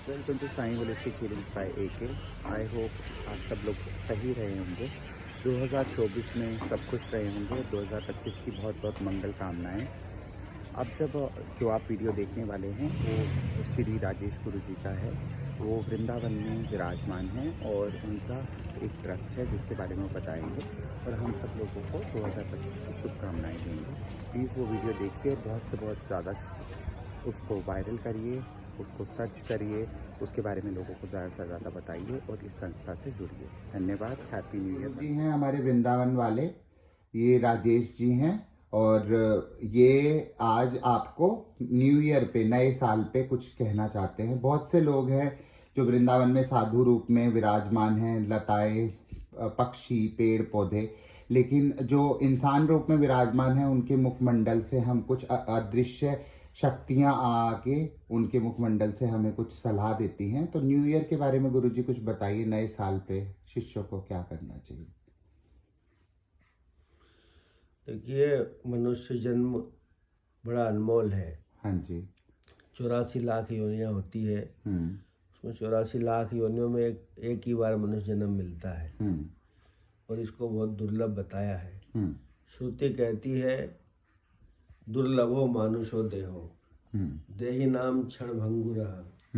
Welcome to Sai holistic healings by AK। I hope आप सब लोग सही रहे होंगे, 2024 में सब खुश रहे होंगे। 2025 की बहुत बहुत मंगल कामनाएं। अब जब जो आप वीडियो देखने वाले हैं वो श्री राजेश गुरु जी का है। वो वृंदावन में विराजमान हैं और उनका एक ट्रस्ट है जिसके बारे में बताएंगे और हम सब लोगों को 2025 की शुभकामनाएं देंगे। प्लीज़ वो वीडियो देखिए और बहुत से बहुत ज़्यादा उसको वायरल करिए, उसको सर्च करिए, उसके बारे में लोगों को ज़्यादा से ज़्यादा बताइए और इस संस्था से जुड़िए। धन्यवाद। Happy new year. जी हैं हमारे वृंदावन वाले, ये राजेश जी हैं और ये आज आपको न्यू ईयर पे, नए साल पे कुछ कहना चाहते हैं। बहुत से लोग हैं जो वृंदावन में साधु रूप में विराजमान हैं, लताएं, पक्षी, पेड़ पौधे, लेकिन जो इंसान रूप में विराजमान हैं उनके मुखमंडल से हम कुछ अदृश्य शक्तियां आके उनके मुखमंडल से हमें कुछ सलाह देती हैं। तो न्यू ईयर के बारे में गुरुजी कुछ बताइए, नए साल पे शिष्यों को क्या करना चाहिए। देखिए, मनुष्य जन्म बड़ा अनमोल है। हाँ जी। 84 लाख योनियाँ होती है। उसमें 84 लाख योनियों में एक ही बार मनुष्य जन्म मिलता है और इसको बहुत दुर्लभ बताया है। श्रुति कहती है, दुर्लभो मानुषो देहो देहि नाम क्षण भंगुरः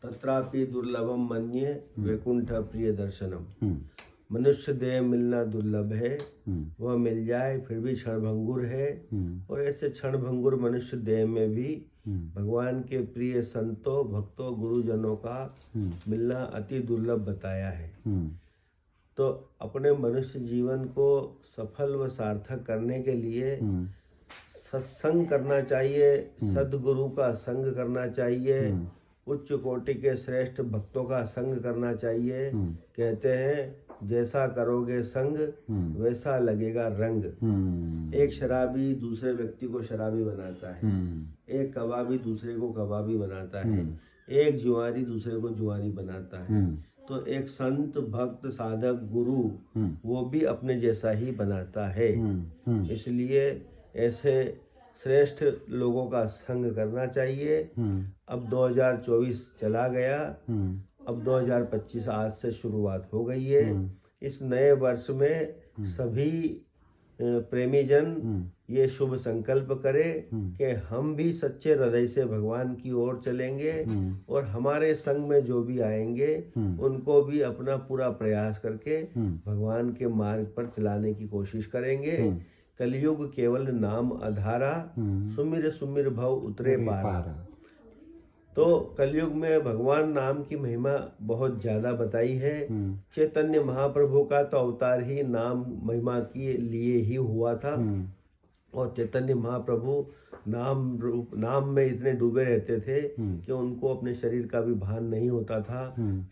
तत्रापि दुर्लभम मन्ये वैकुंठ प्रिय दर्शनम। मनुष्य देह मिलना दुर्लभ है, वह मिल जाए फिर भी क्षण भंगुर है। और ऐसे क्षण भंगुर मनुष्य देह में भी भगवान के प्रिय संतों, भक्तों, गुरुजनों का मिलना अति दुर्लभ बताया है। तो अपने मनुष्य जीवन को सफल व सार्थक करने के लिए सत्संग करना चाहिए, सद्गुरु का संग करना चाहिए, उच्च कोटि के श्रेष्ठ भक्तों का संग करना चाहिए। कहते हैं, जैसा करोगे संग वैसा लगेगा रंग। एक शराबी दूसरे व्यक्ति को शराबी बनाता है, एक कबाबी दूसरे को कबाबी बनाता है, एक जुआरी दूसरे को जुआरी बनाता है। तो एक संत, भक्त, साधक, गुरु वो भी अपने जैसा ही बनाता है। इसलिए ऐसे श्रेष्ठ लोगों का संग करना चाहिए। अब 2024 चला गया, अब 2025 आज से शुरुआत हो गई है। इस नए वर्ष में सभी प्रेमी जन ये शुभ संकल्प करें कि हम भी सच्चे हृदय से भगवान की ओर चलेंगे और हमारे संग में जो भी आएंगे उनको भी अपना पूरा प्रयास करके भगवान के मार्ग पर चलाने की कोशिश करेंगे। कलयुग केवल नाम आधारा, सुमिर सुमिर भव उतरे पारा। तो कलयुग में भगवान नाम की महिमा बहुत ज्यादा बताई है। चैतन्य महाप्रभु का तो अवतार ही नाम महिमा के लिए ही हुआ था और चैतन्य महाप्रभु नाम में इतने डूबे रहते थे कि उनको अपने शरीर का भी भान नहीं होता था।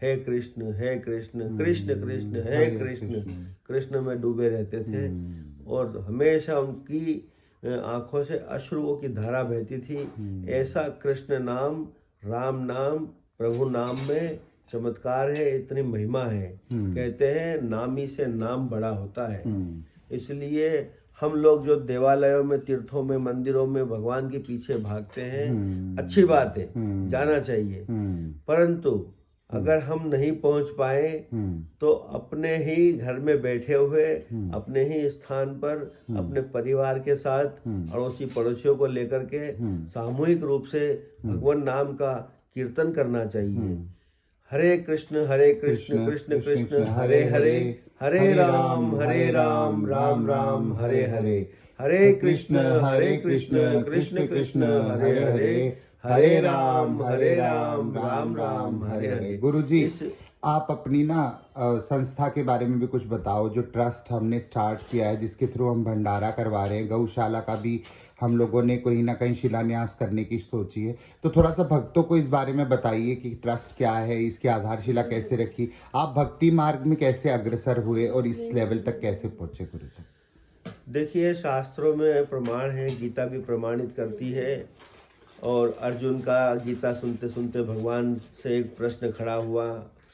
हे कृष्ण कृष्ण कृष्ण हे कृष्ण, कृष्ण में डूबे रहते थे और हमेशा उनकी आंखों से अश्रुओं की धारा बहती थी। ऐसा कृष्ण नाम, राम नाम, प्रभु नाम में चमत्कार है, इतनी महिमा है। कहते हैं, नामी से नाम बड़ा होता है। इसलिए हम लोग जो देवालयों में, तीर्थों में, मंदिरों में भगवान के पीछे भागते हैं, अच्छी बात है, जाना चाहिए। परंतु अगर हम नहीं पहुंच पाए तो अपने ही घर में बैठे हुए, अपने ही स्थान पर, अपने परिवार के साथ, अड़ोसी पड़ोसियों को लेकर के सामूहिक रूप से भगवान नाम का कीर्तन करना चाहिए। हरे कृष्ण कृष्ण कृष्ण हरे हरे, हरे राम राम राम हरे हरे, हरे कृष्ण कृष्ण कृष्ण हरे हरे, हरे राम राम राम हरे हरे। गुरुजी, आप अपनी संस्था के बारे में भी कुछ बताओ, जो ट्रस्ट हमने स्टार्ट किया है, जिसके थ्रू हम भंडारा करवा रहे हैं। गौशाला का भी हम लोगों ने कहीं ना कहीं शिलान्यास करने की सोची है। तो थोड़ा सा भक्तों को इस बारे में बताइए कि ट्रस्ट क्या है, इसकी आधारशिला कैसे रखी, आप भक्ति मार्ग में कैसे अग्रसर हुए और इस लेवल तक कैसे पहुंचे गुरुजी। देखिए, शास्त्रों में प्रमाण है, गीता भी प्रमाणित करती है। और अर्जुन का गीता सुनते सुनते भगवान से एक प्रश्न खड़ा हुआ,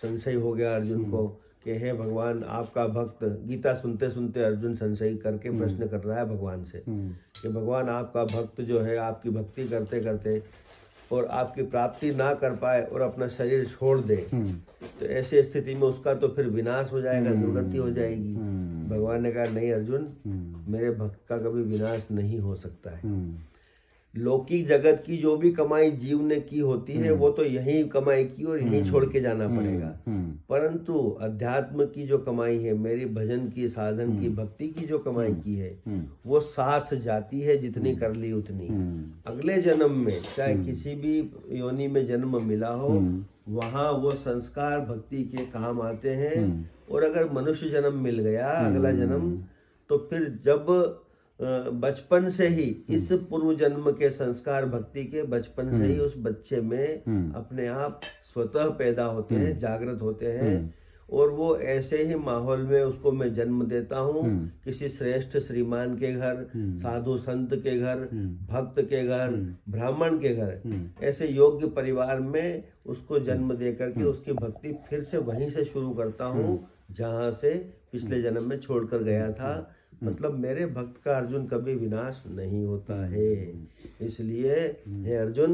संशय हो गया अर्जुन को कि हे भगवान, आपका भक्त। गीता सुनते सुनते अर्जुन संशय करके प्रश्न कर रहा है भगवान से कि भगवान, आपका भक्त जो है, आपकी भक्ति करते करते और आपकी प्राप्ति ना कर पाए और अपना शरीर छोड़ दे, तो ऐसी स्थिति में उसका तो फिर विनाश हो जाएगा, दुर्गति हो जाएगी। भगवान ने कहा नहीं अर्जुन, मेरे भक्त का कभी विनाश नहीं हो सकता है। लौकिक जगत की जो भी कमाई जीव ने की होती है वो तो यहीं कमाई की और यहीं छोड़ के जाना पड़ेगा, परंतु अध्यात्म की जो कमाई है, मेरी भजन की, साधन की, भक्ति की जो कमाई की है, वो साथ जाती है, जितनी कर ली उतनी। अगले जन्म में चाहे किसी भी योनि में जन्म मिला हो, वहाँ वो संस्कार भक्ति के काम आते हैं। और अगर मनुष्य जन्म मिल गया अगला जन्म, तो फिर जब बचपन से ही इस पूर्व जन्म के संस्कार भक्ति के बचपन से ही उस बच्चे में अपने आप स्वतः पैदा होते हैं, जागृत होते हैं। और वो ऐसे ही माहौल में उसको मैं जन्म देता हूँ, किसी श्रेष्ठ श्रीमान के घर, साधु संत के घर, भक्त के घर, ब्राह्मण के घर, ऐसे योग्य परिवार में उसको जन्म दे करके उसकी भक्ति फिर से वहीं से शुरू करता हूँ जहाँ से पिछले जन्म में छोड़कर गया था। मतलब मेरे भक्त का अर्जुन कभी विनाश नहीं होता है। इसलिए हे अर्जुन,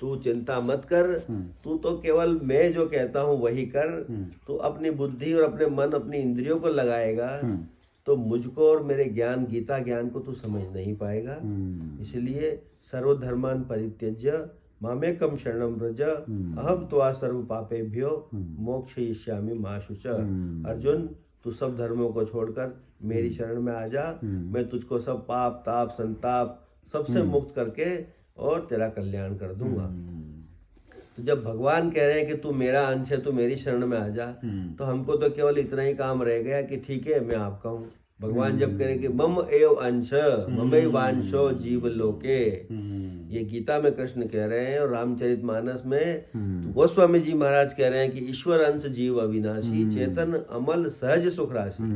तू चिंता मत कर, तू तो केवल मैं जो कहता हूँ वही कर। तू अपनी बुद्धि और अपने मन, अपनी इंद्रियों को लगाएगा तो मुझको और मेरे ज्ञान, गीता ज्ञान को तू समझ नहीं पाएगा। इसलिए सर्वधर्मान परित्यज्य मामेकम शरणम व्रज अहम त्वा सर्व पापेभ्यो मोक्षयिष्यामि मा शुच। अर्जुन, तू सब धर्मों को छोड़कर मेरी शरण में आ जा, मैं तुझको सब पाप, ताप, संताप सबसे मुक्त करके और तेरा कल्याण कर दूंगा। तो जब भगवान कह रहे हैं कि तू मेरा अंश है, तू मेरी शरण में आ जा, तो हमको तो केवल इतना ही काम रह गया कि ठीक है मैं आपका हूँ। भगवान जब कह रहे कि मम एव अंश ममैवांशो जीव लोके, ये गीता में कृष्ण कह रहे हैं, और रामचरितमानस में तो गोस्वामी जी महाराज कह रहे हैं कि ईश्वर अंश जीव अविनाशी, चेतन अमल सहज सुख राशि।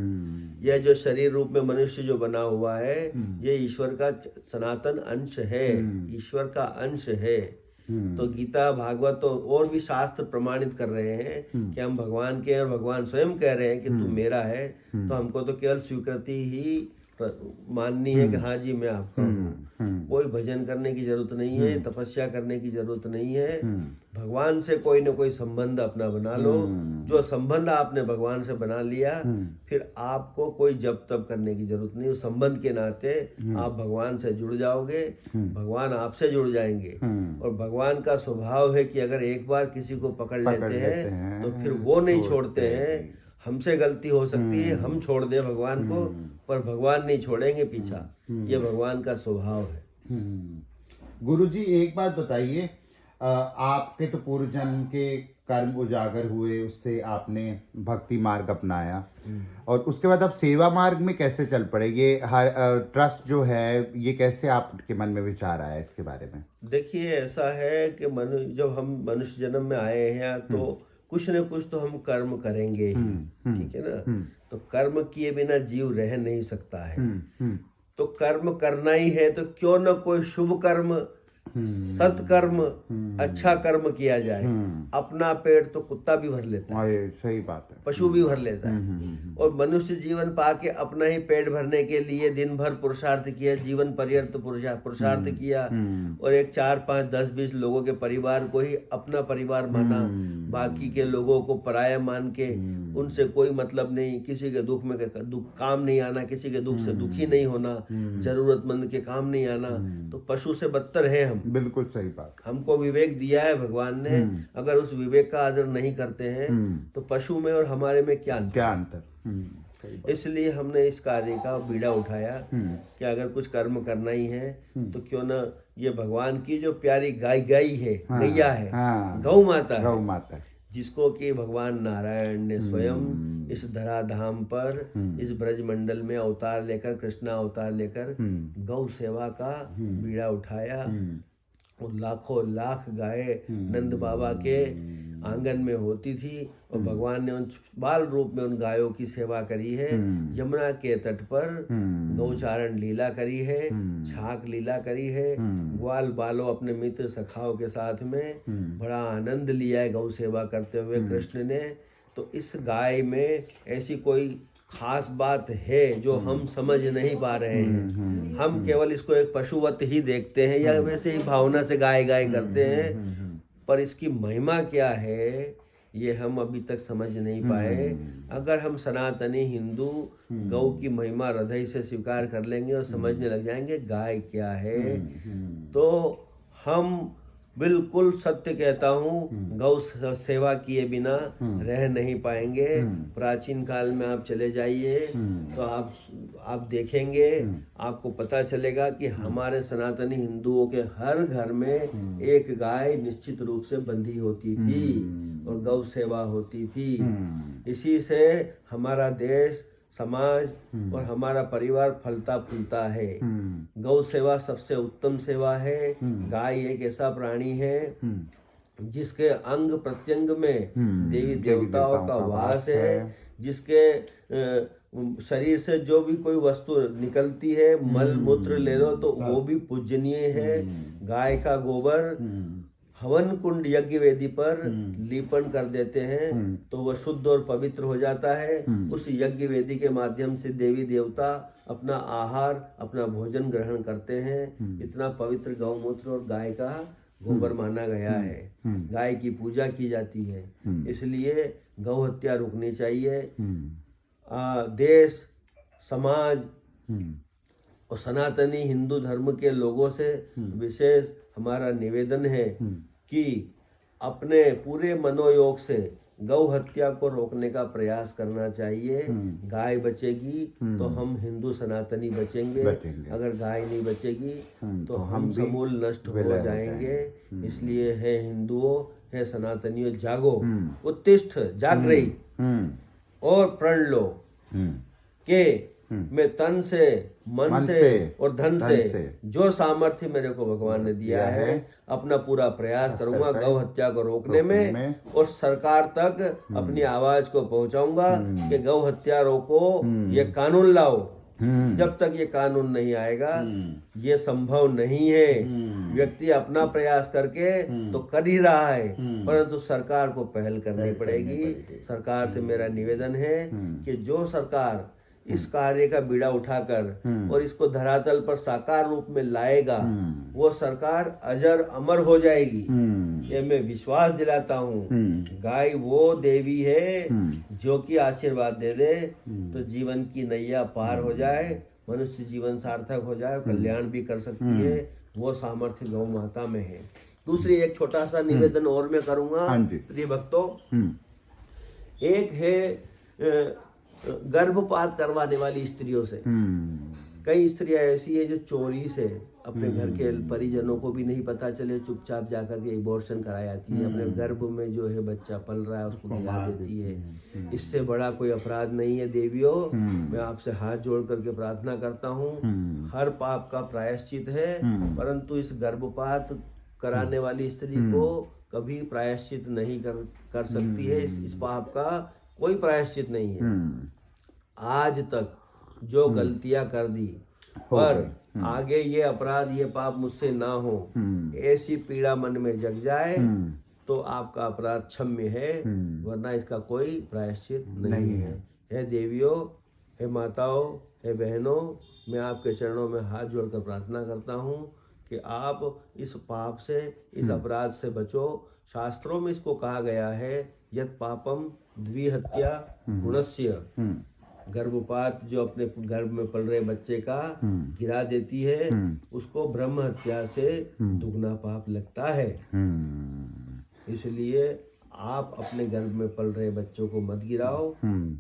यह जो शरीर रूप में मनुष्य जो बना हुआ है, ये ईश्वर का सनातन अंश है, ईश्वर का अंश है। तो गीता, भागवत और भी शास्त्र प्रमाणित कर रहे हैं कि हम भगवान के, और भगवान स्वयं कह रहे हैं कि तू मेरा है। तो हमको तो केवल स्वीकृति ही माननी है कि हाँ जी मैं आपका हूँ। कोई भजन करने की जरूरत नहीं है, तपस्या करने की जरूरत नहीं है। भगवान से कोई न कोई संबंध अपना बना लो। जो संबंध आपने भगवान से बना लिया, फिर आपको कोई जप तप करने की जरूरत नहीं। उस संबंध के नाते आप भगवान से जुड़ जाओगे, भगवान आपसे जुड़ जाएंगे। और भगवान का स्वभाव है कि अगर एक बार किसी को पकड़ लेते हैं तो फिर वो नहीं छोड़ते हैं। हमसे गलती हो सकती है, हम छोड़ दें भगवान को, पर भगवान नहीं छोड़ेंगे पीछा। ये भगवान का स्वभाव है। गुरुजी, एक बात बताइए, आपके तो पूर्व जन्म के कर्म उजागर हुए, उससे आपने भक्ति मार्ग अपनाया, और उसके बाद आप सेवा मार्ग में कैसे चल पड़े? ये हर ट्रस्ट जो है, ये कैसे आपके मन में विचार आया इसके बारे में? देखिए, ऐसा है कि जब हम मनुष्य जन्म में आए हैं तो कुछ न कुछ तो हम कर्म करेंगे ही, ठीक है ना। तो कर्म किए बिना जीव रह नहीं सकता है। तो कर्म करना ही है, तो क्यों न कोई शुभ कर्म, सत्कर्म, अच्छा कर्म किया जाए। अपना पेट तो कुत्ता भी भर लेता है, सही बात है, पशु भी भर लेता है। और मनुष्य जीवन पाके अपना ही पेट भरने के लिए दिन भर पुरुषार्थ किया, जीवन पर्यंत पुरुषार्थ किया, और एक 4, 5, 10, 20 लोगों के परिवार को ही अपना परिवार माना, बाकी के लोगों को पराया मान के उनसे कोई मतलब नहीं, किसी के दुख में काम नहीं आना, किसी के दुख से दुखी नहीं होना, जरूरतमंद के काम नहीं आना। तो पशु से बदतर है हम। बिल्कुल सही बात। हमको विवेक दिया है भगवान ने, अगर उस विवेक का आदर नहीं करते हैं तो पशु में और हमारे में क्या अंतर। इसलिए हमने इस कार्य का बीड़ा उठाया कि अगर कुछ कर्म करना ही है तो क्यों ना ये भगवान की जो प्यारी गाय है, गैया है, गौ माता, जिसको कि भगवान नारायण ने स्वयं इस धराधाम पर, इस ब्रज मंडल में अवतार लेकर, कृष्णा अवतार लेकर गौ सेवा का बीड़ा उठाया। और लाखों लाख गाय नंद बाबा के आंगन में होती थी, और भगवान ने उन बाल रूप में उन गायों की सेवा करी है। यमुना के तट पर गौचारण लीला करी है, छाक लीला करी है, ग्वाल बालों अपने मित्र सखाओं के साथ में बड़ा आनंद लिया है गौ सेवा करते हुए कृष्ण ने। तो इस गाय में ऐसी कोई खास बात है जो हम समझ नहीं पा रहे हैं। हम केवल इसको एक पशुवत ही देखते हैं या वैसे ही भावना से गाय गाय करते हैं, पर इसकी महिमा क्या है ये हम अभी तक समझ नहीं पाए। अगर हम सनातनी हिंदू गौ की महिमा हृदय से स्वीकार कर लेंगे और समझने लग जाएंगे गाय क्या है, तो हम बिल्कुल सत्य कहता हूँ गौ सेवा किए बिना रह नहीं पाएंगे। प्राचीन काल में आप चले जाइए तो आप देखेंगे, आपको पता चलेगा कि हमारे सनातनी हिंदुओं के हर घर में एक गाय निश्चित रूप से बंधी होती थी और गौ सेवा होती थी। इसी से हमारा देश, समाज और हमारा परिवार फलता फूलता है। गौ सेवा सबसे उत्तम सेवा है। गाय एक ऐसा प्राणी है जिसके अंग प्रत्यंग में देवी देवताओं का वास है, जिसके शरीर से जो भी कोई वस्तु निकलती है, मल मूत्र ले लो तो वो भी पूजनीय है। गाय का गोबर हवन कुंड यज्ञ वेदी पर लीपन कर देते हैं तो वह शुद्ध और पवित्र हो जाता है। उस यज्ञ वेदी के माध्यम से देवी देवता अपना आहार, अपना भोजन ग्रहण करते हैं। इतना पवित्र गौमूत्र और गाय का गोबर माना गया है। गाय की पूजा की जाती है, इसलिए गौ हत्या रुकनी चाहिए। देश, समाज और सनातनी हिंदू धर्म के लोगों से विशेष हमारा निवेदन है कि अपने पूरे मनोयोग से गौ हत्या को रोकने का प्रयास करना चाहिए। गाय बचेगी तो हम हिंदू सनातनी बचेंगे। अगर गाय नहीं बचेगी तो हम समूल नष्ट हो जाएंगे। इसलिए है हिंदुओं, है सनातनियों, जागो, उत्तिष्ठ, जाग रही और प्रण लो के मैं तन से, मन से और धन से जो सामर्थ्य मेरे को भगवान ने दिया है अपना पूरा प्रयास करूंगा गौ हत्या को रोकने में और सरकार तक अपनी आवाज को पहुंचाऊंगा कि गौ हत्या रोको, ये कानून लाओ। जब तक ये कानून नहीं आएगा ये संभव नहीं है। व्यक्ति अपना प्रयास करके तो कर ही रहा है, परंतु सरकार को पहल करनी पड़ेगी। सरकार से मेरा निवेदन है कि जो सरकार इस कार्य का बीड़ा उठाकर और इसको धरातल पर साकार रूप में लाएगा वो सरकार अजर अमर हो जाएगी, ये मैं विश्वास दिलाता हूँ। गाय वो देवी है जो कि आशीर्वाद दे दे तो जीवन की नैया पार हो जाए, मनुष्य जीवन सार्थक हो जाए, कल्याण भी कर सकती है। वो सामर्थ्य गौ माता में है। दूसरी एक छोटा सा निवेदन और मैं करूंगा प्रिय भक्तों। एक है गर्भपात करवाने वाली स्त्रियों से। कई स्त्रियां ऐसी है जो चोरी से अपने घर के परिजनों को भी नहीं पता चले चुपचाप जाकर के एबॉर्शन कराई जाती है। अपने गर्भ में जो है बच्चा पल रहा है उसको गिरा देती है। इससे बड़ा कोई अपराध नहीं है। देवियों, मैं आपसे हाथ जोड़ करके प्रार्थना करता हूँ, हर पाप का प्रायश्चित है, परंतु इस गर्भपात कराने वाली स्त्री को कभी प्रायश्चित नहीं कर सकती है। इस पाप का कोई प्रायश्चित नहीं है। आज तक जो गलतियां कर दी पर आगे ये अपराध, ये पाप मुझसे ना हो, ऐसी पीड़ा मन में जग जाए तो आपका अपराध क्षम्य है, वरना इसका कोई प्रायश्चित नहीं है। हे देवियों, हे माताओं, हे बहनों, मैं आपके चरणों में हाथ जोड़कर प्रार्थना करता हूँ कि आप इस पाप से, इस अपराध से बचो। शास्त्रों में इसको कहा गया है यत् पापम द्विहत्या गुणस्य। गर्भपात जो अपने गर्भ में पल रहे बच्चे का गिरा देती है उसको ब्रह्म हत्या से दुगना पाप लगता है। इसलिए आप अपने गर्भ में पल रहे बच्चों को मत गिराओ।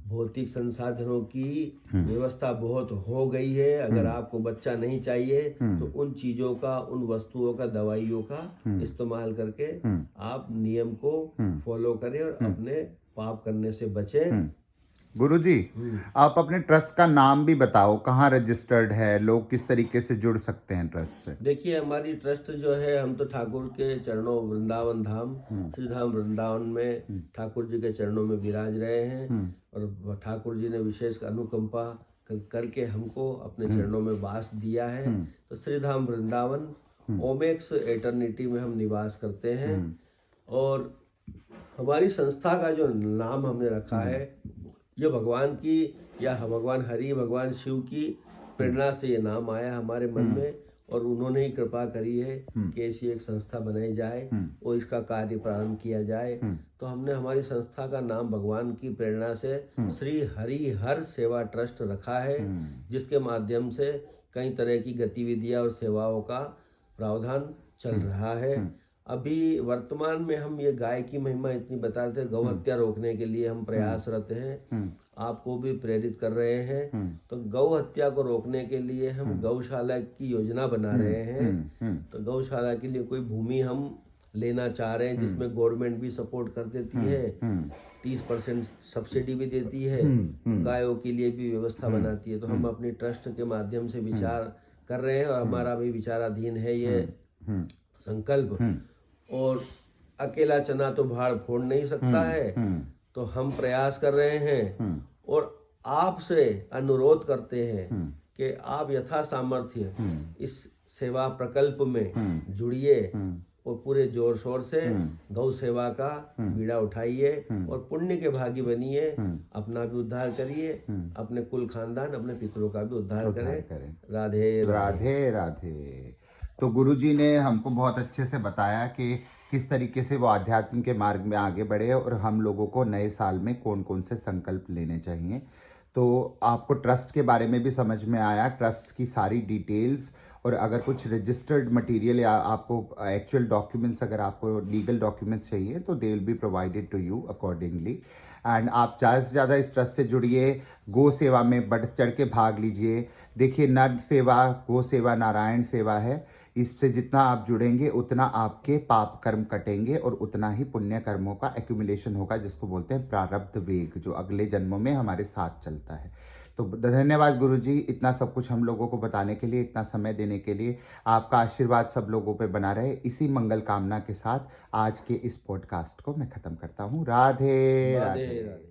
भौतिक संसाधनों की व्यवस्था बहुत हो गई है। अगर आपको बच्चा नहीं चाहिए तो उन चीजों का, उन वस्तुओं का, दवाइयों का इस्तेमाल करके आप नियम को फॉलो करें और अपने पाप करने से बचें। गुरुजी, आप अपने ट्रस्ट का नाम भी बताओ, कहाँ रजिस्टर्ड है, लोग किस तरीके से जुड़ सकते हैं ट्रस्ट से? देखिए, हमारी ट्रस्ट जो है, हम तो ठाकुर के चरणों, वृंदावन धाम, श्री धाम वृंदावन में ठाकुर जी के चरणों में विराज रहे हैं और ठाकुर जी ने विशेष अनुकंपा करके हमको अपने चरणों में वास दिया है। तो श्री धाम वृंदावन ओमेक्स एटर्निटी में हम निवास करते हैं और हमारी संस्था का जो नाम हमने रखा है ये भगवान की या भगवान हरि भगवान शिव की प्रेरणा से ये नाम आया हमारे मन में, और उन्होंने ही कृपा करी है कि ऐसी एक संस्था बनाई जाए और इसका कार्य प्रारंभ किया जाए। तो हमने हमारी संस्था का नाम भगवान की प्रेरणा से श्री हरि हर सेवा ट्रस्ट रखा है, जिसके माध्यम से कई तरह की गतिविधियां और सेवाओं का प्रावधान चल रहा है। अभी वर्तमान में हम ये गाय की महिमा इतनी बता रहे थे, गौ हत्या रोकने के लिए हम प्रयासरत हैं, आपको भी प्रेरित कर रहे हैं। तो गौ हत्या को रोकने के लिए हम गौशाला की योजना बना रहे हैं। तो गौशाला के लिए कोई भूमि हम लेना चाह रहे हैं, जिसमें गवर्नमेंट भी सपोर्ट कर देती है, 30% सब्सिडी भी देती है, गायों के लिए भी व्यवस्था बनाती है। तो हम अपनी ट्रस्ट के माध्यम से विचार कर रहे हैं, और हमारा भी विचाराधीन है ये संकल्प। और अकेला चना तो भाड़ फोड़ नहीं सकता है, तो हम प्रयास कर रहे हैं और आपसे अनुरोध करते हैं कि आप यथा सामर्थ्य इस सेवा प्रकल्प में जुड़िए और पूरे जोर शोर से गौ सेवा का बीड़ा उठाइए और पुण्य के भागी बनिए, अपना भी उद्धार करिए, अपने कुल खानदान अपने पितरों का भी उद्धार करें। राधे राधे राधे। तो गुरुजी ने हमको बहुत अच्छे से बताया कि किस तरीके से वो आध्यात्म के मार्ग में आगे बढ़े और हम लोगों को नए साल में कौन कौन से संकल्प लेने चाहिए। तो आपको ट्रस्ट के बारे में भी समझ में आया, ट्रस्ट की सारी डिटेल्स, और अगर कुछ रजिस्टर्ड मटेरियल या आपको एक्चुअल डॉक्यूमेंट्स, अगर आपको लीगल डॉक्यूमेंट्स चाहिए तो they will be provided to you accordingly. And आप ज़्यादा से ज़्यादा इस ट्रस्ट से जुड़िए, गो सेवा में बढ़ चढ़ के भाग लीजिए। देखिए, नर सेवा, गो सेवा नारायण सेवा है। इससे जितना आप जुड़ेंगे उतना आपके पाप कर्म कटेंगे और उतना ही पुण्य कर्मों का एक्यूमुलेशन होगा, जिसको बोलते हैं प्रारब्ध वेग, जो अगले जन्मों में हमारे साथ चलता है। तो धन्यवाद गुरुजी, इतना सब कुछ हम लोगों को बताने के लिए, इतना समय देने के लिए। आपका आशीर्वाद सब लोगों पे बना रहे, इसी मंगल कामना के साथ आज के इस पॉडकास्ट को मैं ख़त्म करता हूँ। राधे राधे।